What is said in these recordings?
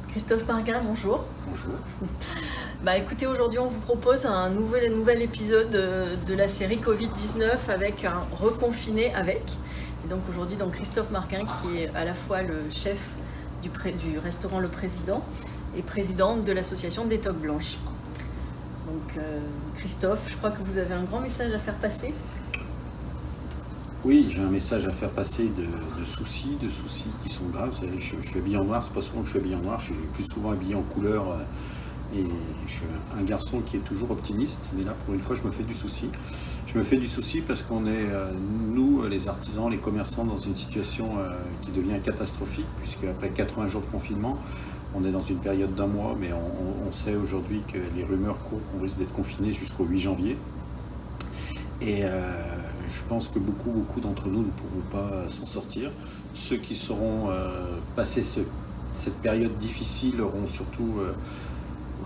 Christophe Marguin, bonjour. Bonjour. Écoutez, aujourd'hui on vous propose un nouvel épisode de la série Covid-19 avec un reconfiné avec. Et donc aujourd'hui, Christophe Marguin qui est à la fois le chef du restaurant Le Président et président de l'association des Toques Blanches. Donc Christophe, je crois que vous avez un grand message à faire passer. Oui, j'ai un message à faire passer de soucis qui sont graves. Vous savez, je suis habillé en noir, c'est pas souvent que je suis habillé en noir, je suis plus souvent habillé en couleur et je suis un garçon qui est toujours optimiste, mais là pour une fois je me fais du souci. Je me fais du souci parce qu'on est, nous les artisans, les commerçants, dans une situation qui devient catastrophique, puisque après 80 jours de confinement, on est dans une période d'un mois, mais on sait aujourd'hui que les rumeurs courent qu'on risque d'être confinés jusqu'au 8 janvier. Et je pense que beaucoup d'entre nous ne pourront pas s'en sortir. Ceux qui seront passés cette période difficile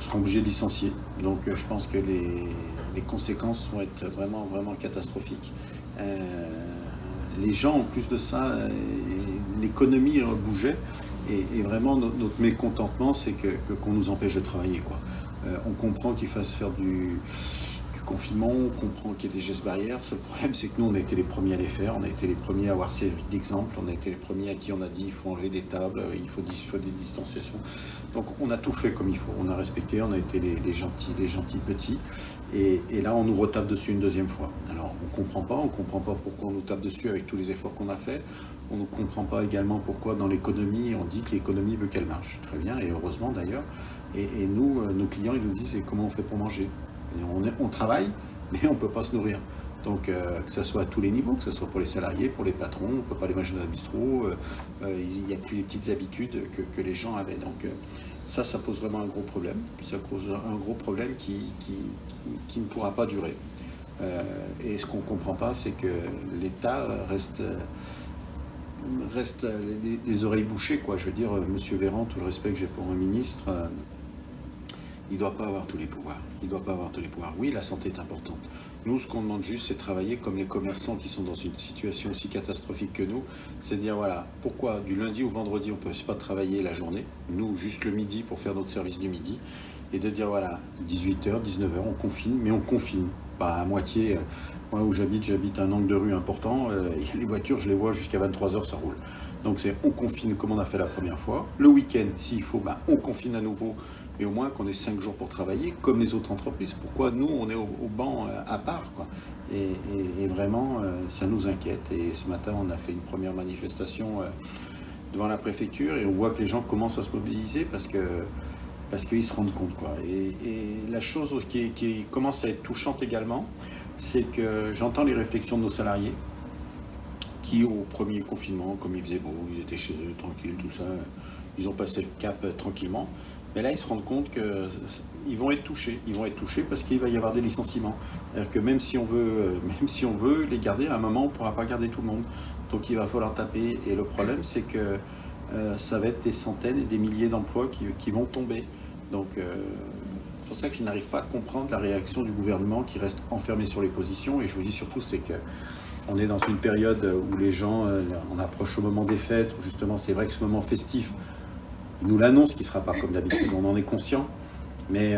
seront obligés de licencier. Donc je pense que les conséquences vont être vraiment qu'on les gens, en plus de ça, l'économie bougeait. Et vraiment, notre mécontentement, c'est qu'on nous empêche de travailler, quoi. On comprend qu'il fasse faire du confinement, on comprend qu'il y a des gestes barrières. Le seul problème, c'est que nous, on a été les premiers à les faire, on a été les premiers à avoir servi d'exemple, on a été les premiers à qui on a dit il faut enlever des tables, il faut des distanciations. Donc on a tout fait comme il faut, on a respecté, on a été les gentils petits, et là on nous retape dessus une deuxième fois. Alors on comprend pas pourquoi on nous tape dessus avec tous les efforts qu'on a fait. On ne comprend pas également pourquoi dans l'économie, on dit que l'économie veut qu'elle marche. Très bien, et heureusement d'ailleurs. Et nous, nos clients, ils nous disent et comment on fait pour manger. On travaille, mais on ne peut pas se nourrir. Donc, que ce soit à tous les niveaux, que ce soit pour les salariés, pour les patrons, on ne peut pas les manger dans le bistrot, il n'y a plus les petites habitudes que les gens avaient. Donc, ça pose vraiment un gros problème. Ça pose un gros problème qui ne pourra pas durer. Et ce qu'on ne comprend pas, c'est que l'État reste les oreilles bouchées, quoi. Je veux dire, Monsieur Véran, tout le respect que j'ai pour un ministre, il ne doit pas avoir tous les pouvoirs. Oui, la santé est importante. Nous, ce qu'on demande juste, c'est de travailler comme les commerçants qui sont dans une situation aussi catastrophique que nous. C'est de dire, voilà, pourquoi du lundi au vendredi, on ne peut pas travailler la journée. Nous, juste le midi pour faire notre service du midi. Et de dire, voilà, 18h, 19h, on confine, mais on confine. Pas à moitié. Moi, où j'habite un angle de rue important. Les voitures, je les vois jusqu'à 23h, ça roule. Donc, on confine comme on a fait la première fois. Le week-end, s'il faut, on confine à nouveau. Mais au moins qu'on ait 5 jours pour travailler, comme les autres entreprises. Pourquoi nous, on est au banc à part, quoi. Et vraiment, ça nous inquiète. Et ce matin, on a fait une première manifestation devant la préfecture et on voit que les gens commencent à se mobiliser parce qu'ils se rendent compte, quoi. Et la chose qui commence à être touchante également, c'est que j'entends les réflexions de nos salariés qui, au premier confinement, comme il faisait beau, ils étaient chez eux, tranquilles, tout ça, ils ont passé le cap tranquillement. Mais là, ils se rendent compte qu'ils vont être touchés. Ils vont être touchés parce qu'il va y avoir des licenciements. C'est-à-dire que même si on veut les garder, à un moment, on ne pourra pas garder tout le monde. Donc il va falloir taper. Et le problème, c'est que ça va être des centaines et des milliers d'emplois qui vont tomber. Donc c'est pour ça que je n'arrive pas à comprendre la réaction du gouvernement qui reste enfermé sur les positions. Et je vous dis surtout, c'est qu'on est dans une période où les gens, on approche au moment des fêtes, où justement, c'est vrai que ce moment festif, il nous l'annonce qu'il ne sera pas comme d'habitude, on en est conscient, mais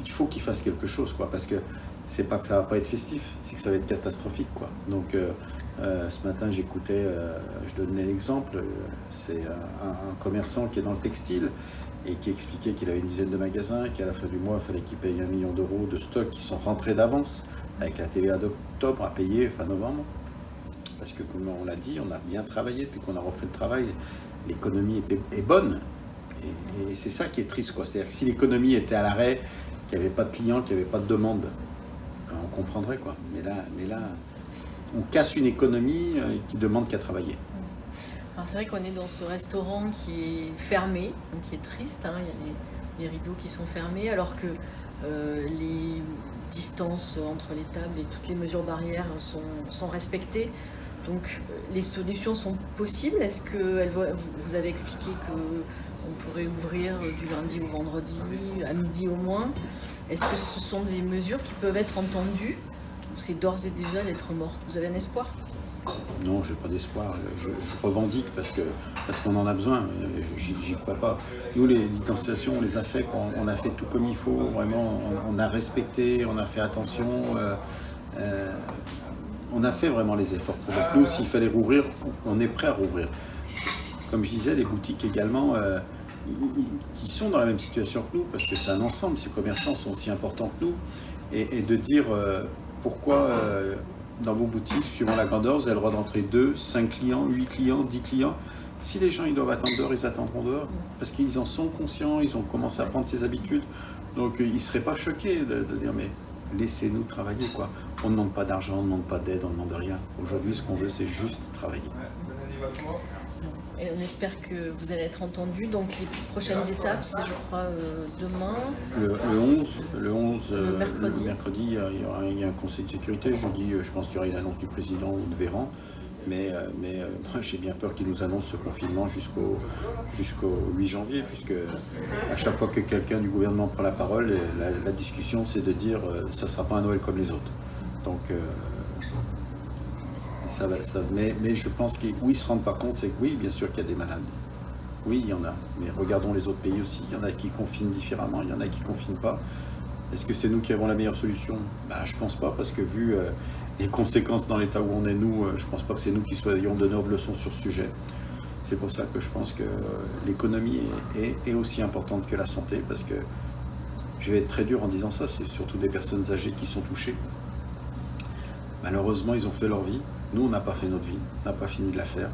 il faut qu'il fasse quelque chose, quoi, parce que c'est pas que ça va pas être festif, c'est que ça va être catastrophique, quoi. Donc ce matin j'écoutais, je donnais l'exemple, c'est un commerçant qui est dans le textile et qui expliquait qu'il avait une dizaine de magasins, qu'à la fin du mois il fallait qu'il paye 1 million d'euros de stocks qui sont rentrés d'avance, avec la TVA d'octobre à payer fin novembre. Parce que comme on l'a dit, on a bien travaillé depuis qu'on a repris le travail, l'économie est bonne. Et c'est ça qui est triste, quoi. C'est-à-dire que si l'économie était à l'arrêt, qu'il n'y avait pas de clients, qu'il n'y avait pas de demande, on comprendrait, quoi. Mais là, on casse une économie qui demande qu'à travailler. Alors c'est vrai qu'on est dans ce restaurant qui est fermé, donc qui est triste, hein. Il y a les rideaux qui sont fermés, alors que les distances entre les tables et toutes les mesures barrières sont respectées. Donc les solutions sont possibles. Est-ce que vous avez expliqué qu'on pourrait ouvrir du lundi au vendredi, à midi au moins? Est-ce que ce sont des mesures qui peuvent être entendues ou c'est d'ores et déjà lettre morte? Vous avez un espoir? Non, j'ai pas d'espoir. Je revendique parce qu'on en a besoin. J'y crois pas. Nous, les distanciations, on les a fait, on a fait tout comme il faut. Vraiment, on a respecté, on a fait attention. On a fait vraiment les efforts. Donc nous, s'il fallait rouvrir, on est prêt à rouvrir. Comme je disais, les boutiques également, qui sont dans la même situation que nous, parce que c'est un ensemble. Ces commerçants sont aussi importants que nous. Et de dire pourquoi... dans vos boutiques, suivant la grandeur, vous avez le droit d'entrer 2, 5 clients, 8 clients, 10 clients. Si les gens ils doivent attendre dehors, ils attendront dehors. Parce qu'ils en sont conscients, ils ont commencé à prendre ces habitudes. Donc ils ne seraient pas choqués de dire mais laissez-nous travailler, quoi. On ne demande pas d'argent, on ne demande pas d'aide, on ne demande rien. Aujourd'hui, ce qu'on veut, c'est juste travailler. Et on espère que vous allez être entendu. Donc les prochaines étapes, c'est je crois demain. Le 11 mercredi. il y a un conseil de sécurité. Jeudi, je pense qu'il y aura une annonce du président ou de Véran. Mais moi, j'ai bien peur qu'il nous annonce ce confinement jusqu'au 8 janvier, puisque à chaque fois que quelqu'un du gouvernement prend la parole, la discussion, c'est de dire ça ne sera pas un Noël comme les autres. Donc, mais je pense qu'ils ne se rendent pas compte, c'est que oui, bien sûr qu'il y a des malades. Oui, il y en a. Mais regardons les autres pays aussi. Il y en a qui confinent différemment, il y en a qui ne confinent pas. Est-ce que c'est nous qui avons la meilleure solution? Je ne pense pas, parce que vu les conséquences dans l'état où on est, nous, je ne pense pas que c'est nous qui soyons donneurs de leçons sur ce sujet. C'est pour ça que je pense que l'économie est aussi importante que la santé, parce que je vais être très dur en disant ça, c'est surtout des personnes âgées qui sont touchées. Malheureusement, ils ont fait leur vie. Nous, on n'a pas fait notre vie, on n'a pas fini de la faire.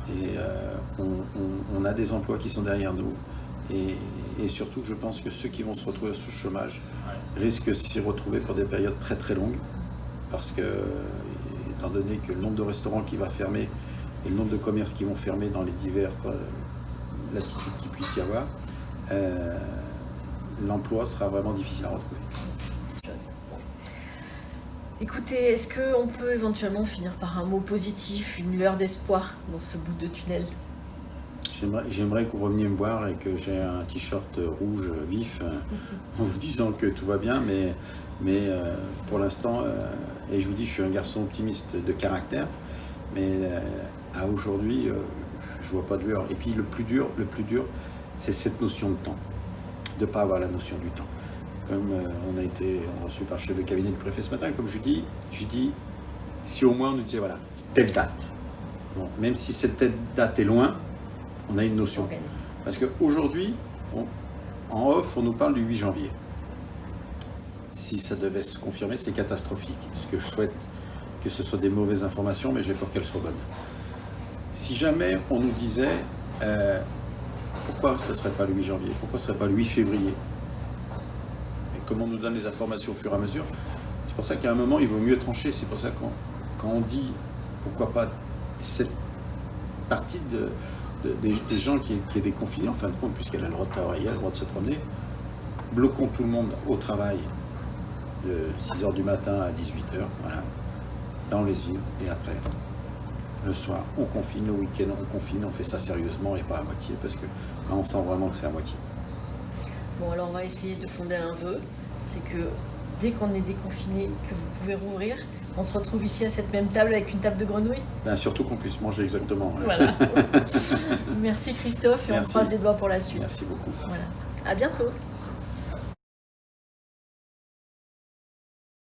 Et on a des emplois qui sont derrière nous. Et surtout, je pense que ceux qui vont se retrouver sous le chômage risquent de s'y retrouver pour des périodes très très longues. Parce que, étant donné que le nombre de restaurants qui va fermer et le nombre de commerces qui vont fermer dans les diverses latitudes qu'il puisse y avoir, l'emploi sera vraiment difficile à retrouver. Écoutez, est-ce qu'on peut éventuellement finir par un mot positif, une lueur d'espoir dans ce bout de tunnel? J'aimerais que vous reveniez me voir et que j'ai un t-shirt rouge vif en vous disant que tout va bien, mais pour l'instant, et je vous dis, je suis un garçon optimiste de caractère, mais à aujourd'hui, je vois pas de lueur. Et puis le plus dur, c'est cette notion de temps, de ne pas avoir la notion du temps. Comme on a été reçu par le chef de cabinet du préfet ce matin, comme je dis, si au moins on nous disait, voilà, telle date. Bon, même si cette date est loin, on a une notion. Parce qu'aujourd'hui, en off, on nous parle du 8 janvier. Si ça devait se confirmer, c'est catastrophique. Parce que je souhaite que ce soit des mauvaises informations, mais j'ai peur qu'elles soient bonnes. Si jamais on nous disait, pourquoi ce ne serait pas le 8 janvier? Pourquoi ce ne serait pas le 8 février? Comme on nous donne les informations au fur et à mesure, c'est pour ça qu'à un moment, il vaut mieux trancher. C'est pour ça que quand on dit, pourquoi pas cette partie des gens qui est déconfinée, en fin de compte, puisqu'elle a le droit de travailler, elle a le droit de se promener, bloquons tout le monde au travail de 6h du matin à 18h, voilà, dans les îles, et après, le soir, on confine, le week-end, on confine, on fait ça sérieusement et pas à moitié, parce que là, on sent vraiment que c'est à moitié. Bon, alors on va essayer de fonder un vœu, c'est que dès qu'on est déconfiné, que vous pouvez rouvrir, on se retrouve ici à cette même table avec une table de grenouilles. Surtout qu'on puisse manger exactement. Voilà. Merci Christophe, et on croise les doigts pour la suite. Merci beaucoup. Voilà. À bientôt.